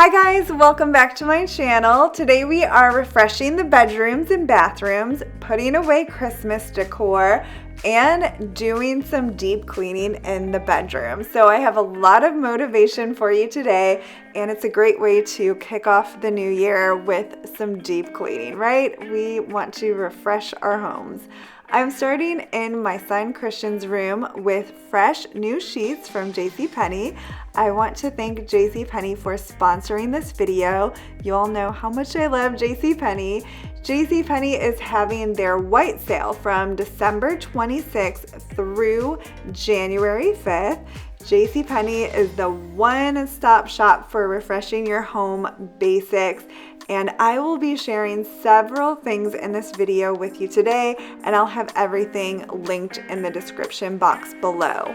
Hi guys, welcome back to my channel. Today we are refreshing the bedrooms and bathrooms, putting away Christmas decor, and doing some deep cleaning in the bedroom. So I have a lot of motivation for you today, and it's a great way to kick off the new year with some deep cleaning, right? We want to refresh our homes. I'm starting in my son Christian's room with fresh new sheets from JCPenney. I want to thank JCPenney for sponsoring this video. You all know how much I love JCPenney. JCPenney is having their white sale from December 26th through January 5th. JCPenney is the one-stop shop for refreshing your home basics, and I will be sharing several things in this video with you today, and I'll have everything linked in the description box below.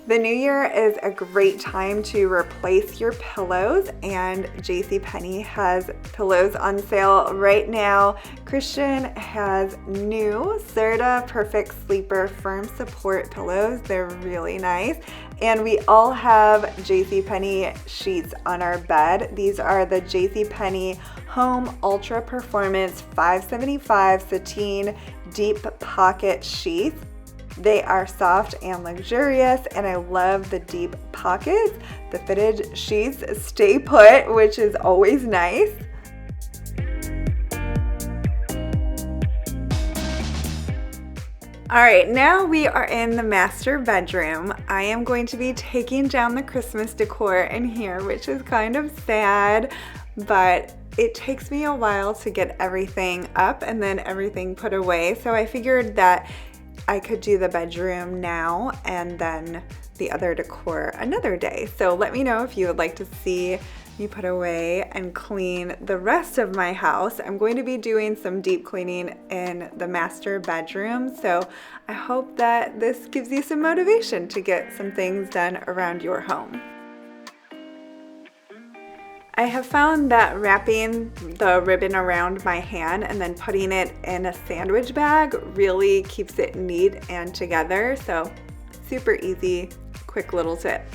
The new year is a great time to replace your pillows, and JCPenney has pillows on sale right now. Christian has new Serta Perfect Sleeper Firm Support pillows. They're really nice. And we all have JCPenney sheets on our bed. These are the JCPenney Home Ultra Performance 575 Sateen Deep Pocket Sheets. They are soft and luxurious, and I love the deep pockets. The fitted sheets stay put, which is always nice. All right, now we are in the master bedroom. I am going to be taking down the Christmas decor in here, which is kind of sad, but it takes me a while to get everything up and then everything put away. So I figured that I could do the bedroom now and then the other decor another day. So let me know if you would like to see me put away and clean the rest of my house. I'm going to be doing some deep cleaning in the master bedroom, so I hope that this gives you some motivation to get some things done around your home. I have found that wrapping the ribbon around my hand and then putting it in a sandwich bag really keeps it neat and together. So super easy, quick little tip.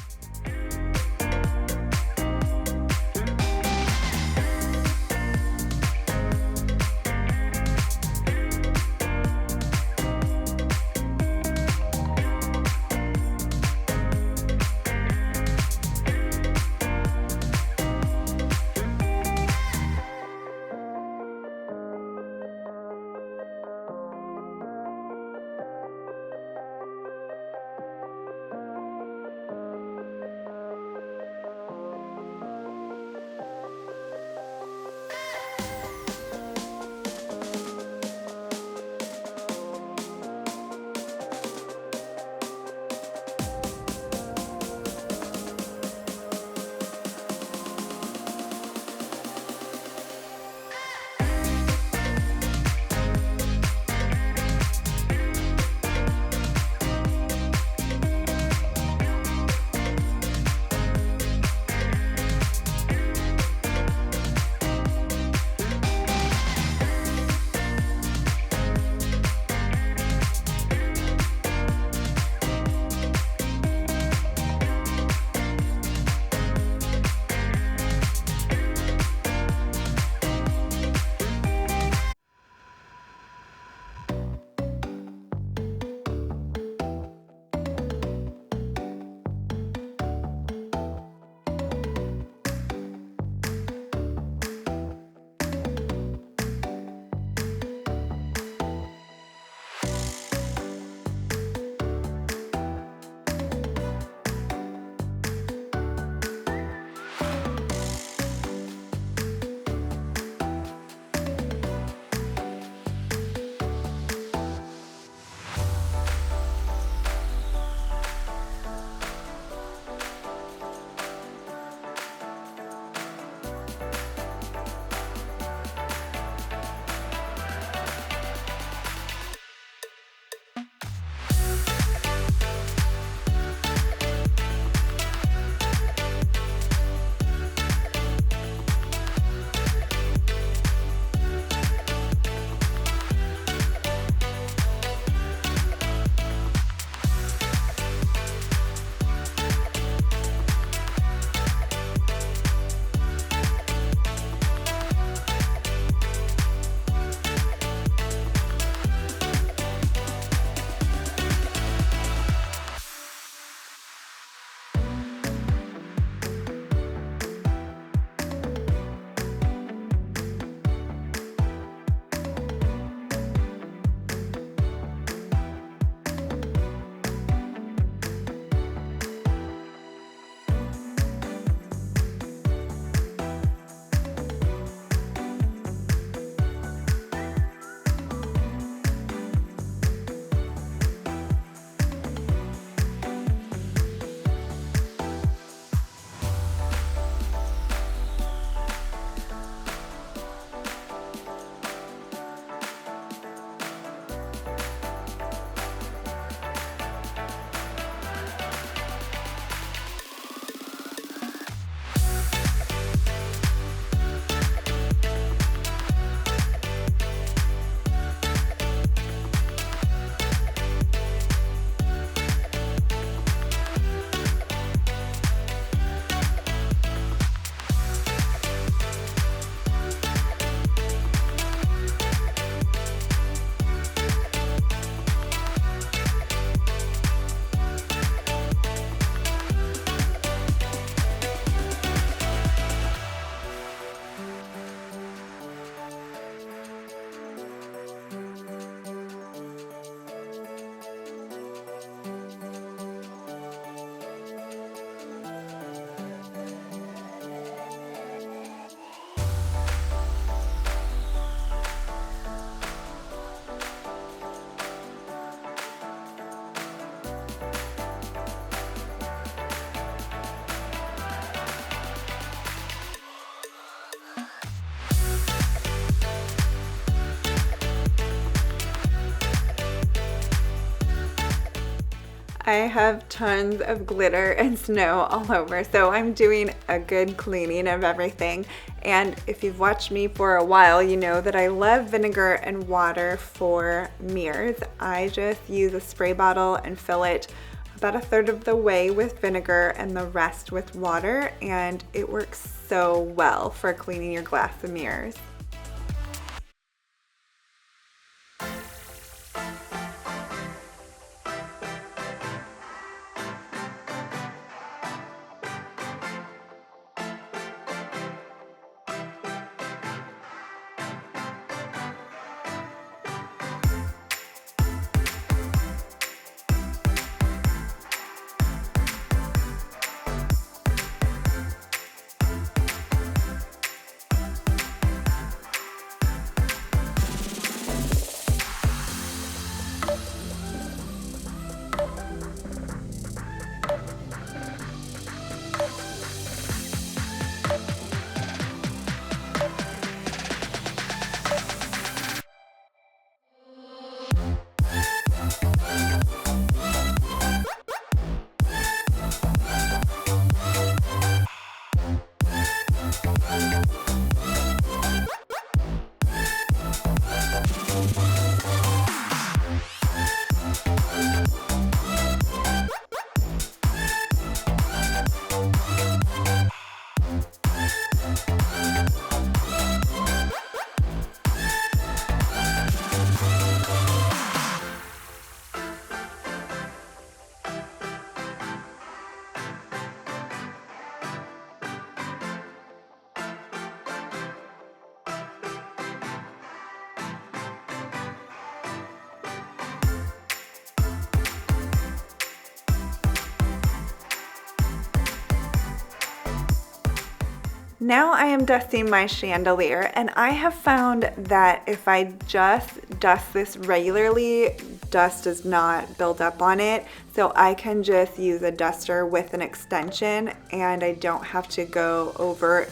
I have tons of glitter and snow all over, so I'm doing a good cleaning of everything. And if you've watched me for a while, you know that I love vinegar and water for mirrors. I just use a spray bottle and fill it about a third of the way with vinegar and the rest with water, and it works so well for cleaning your glass of mirrors. Now I am dusting my chandelier, and I have found that if I just dust this regularly, dust does not build up on it. So I can just use a duster with an extension, and I don't have to go over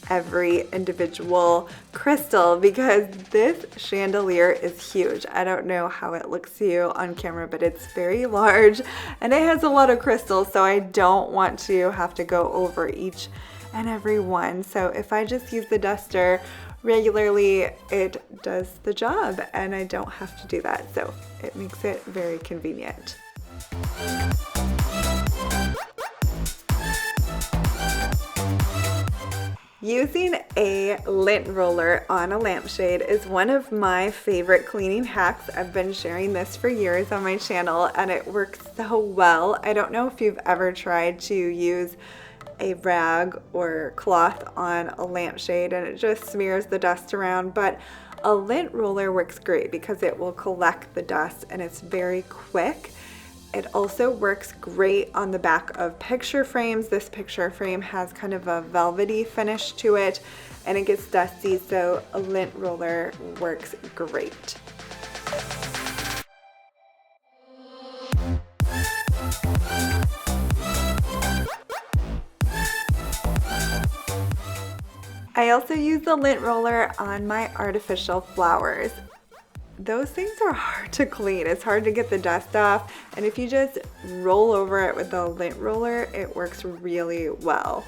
every individual crystal because this chandelier is huge. I don't know how it looks to you on camera, but it's very large and it has a lot of crystals, so I don't want to have to go over each and every one. So if I just use the duster regularly, it does the job and I don't have to do that. So it makes it very convenient. Using a lint roller on a lampshade is one of my favorite cleaning hacks. I've been sharing this for years on my channel and it works so well. I don't know if you've ever tried to use a rag or cloth on a lampshade and it just smears the dust around, but a lint roller works great because it will collect the dust and it's very quick. It also works great on the back of picture frames. This picture frame has kind of a velvety finish to it and it gets dusty, so a lint roller works great. I also use the lint roller on my artificial flowers. Those things are hard to clean. It's hard to get the dust off, and if you just roll over it with a lint roller, it works really well.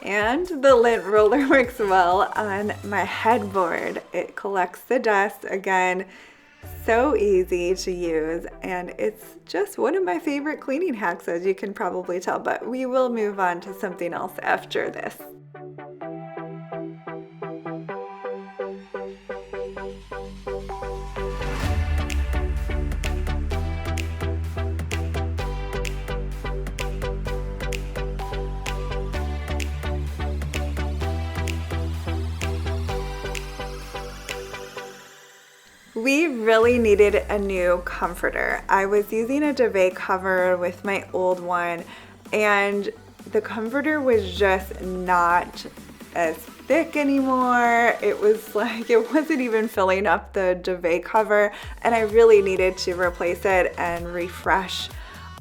And the lint roller works well on my headboard. It collects the dust again. So easy to use, and it's just one of my favorite cleaning hacks, as you can probably tell, but we will move on to something else after this. We really needed a new comforter. I was using a duvet cover with my old one, and the comforter was just not as thick anymore. It was like, it wasn't even filling up the duvet cover, and I really needed to replace it and refresh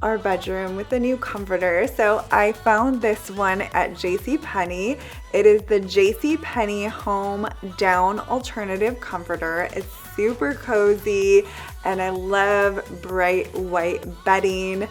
our bedroom with a new comforter. So I found this one at JCPenney. It is the JCPenney Home Down Alternative Comforter. It's super cozy and I love bright white bedding.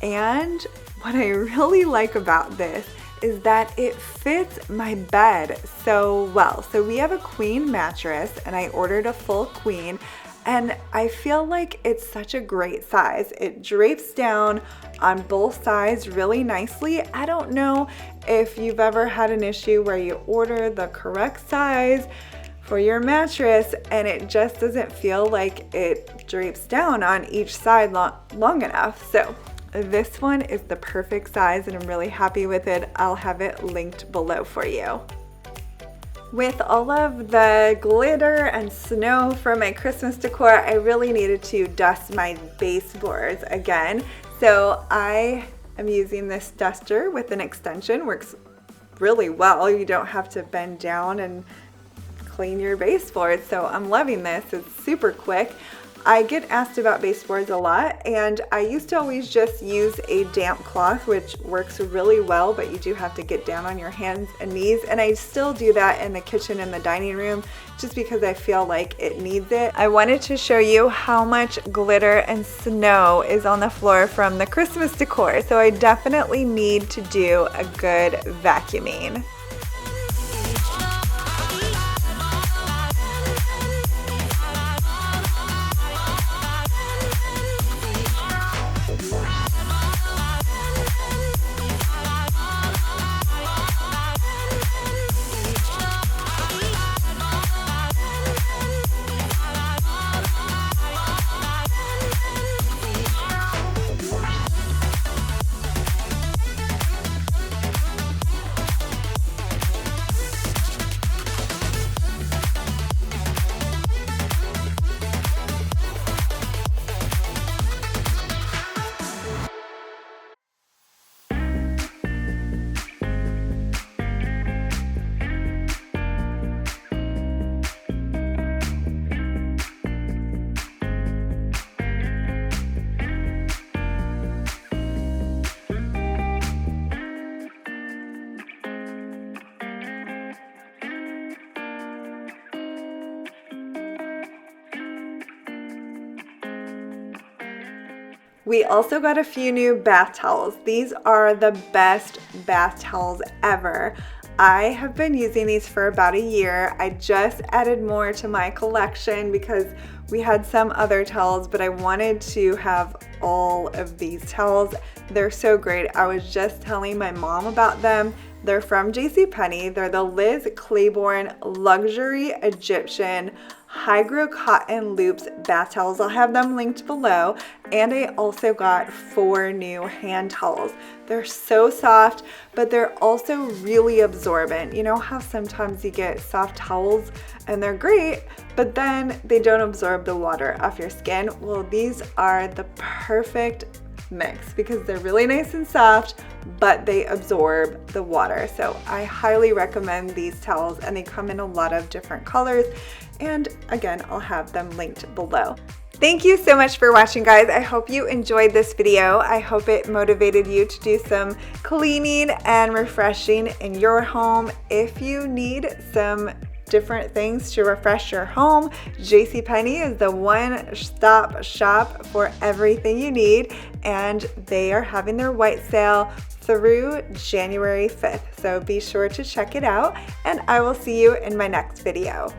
And what I really like about this is that it fits my bed so well. So we have a queen mattress and I ordered a full queen. And I feel like it's such a great size. It drapes down on both sides really nicely. I don't know if you've ever had an issue where you order the correct size for your mattress and it just doesn't feel like it drapes down on each side long enough. So this one is the perfect size and I'm really happy with it. I'll have it linked below for you. With all of the glitter and snow from my Christmas decor, I really needed to dust my baseboards again. So I am using this duster with an extension. Works really well. You don't have to bend down and clean your baseboards. So I'm loving this. It's super quick. I get asked about baseboards a lot, and I used to always just use a damp cloth, which works really well, but you do have to get down on your hands and knees, and I still do that in the kitchen and the dining room just because I feel like it needs it. I wanted to show you how much glitter and snow is on the floor from the Christmas decor, so I definitely need to do a good vacuuming. We also got a few new bath towels. These are the best bath towels ever. I have been using these for about a year. I just added more to my collection because we had some other towels, but I wanted to have all of these towels. They're so great. I was just telling my mom about them. They're from JCPenney. They're the Liz Claiborne Luxury Egyptian Hygro Cotton Loops bath towels. I'll have them linked below. And I also got 4 new hand towels. They're so soft, but they're also really absorbent. You know how sometimes you get soft towels and they're great, but then they don't absorb the water off your skin? Well, these are the perfect mix because they're really nice and soft, but they absorb the water. So I highly recommend these towels, and they come in a lot of different colors. And again, I'll have them linked below. Thank you so much for watching, guys. I hope you enjoyed this video. I hope it motivated you to do some cleaning and refreshing in your home. If you need some different things to refresh your home, JCPenney is the one-stop shop for everything you need, and they are having their white sale through January 5th. So be sure to check it out, and I will see you in my next video.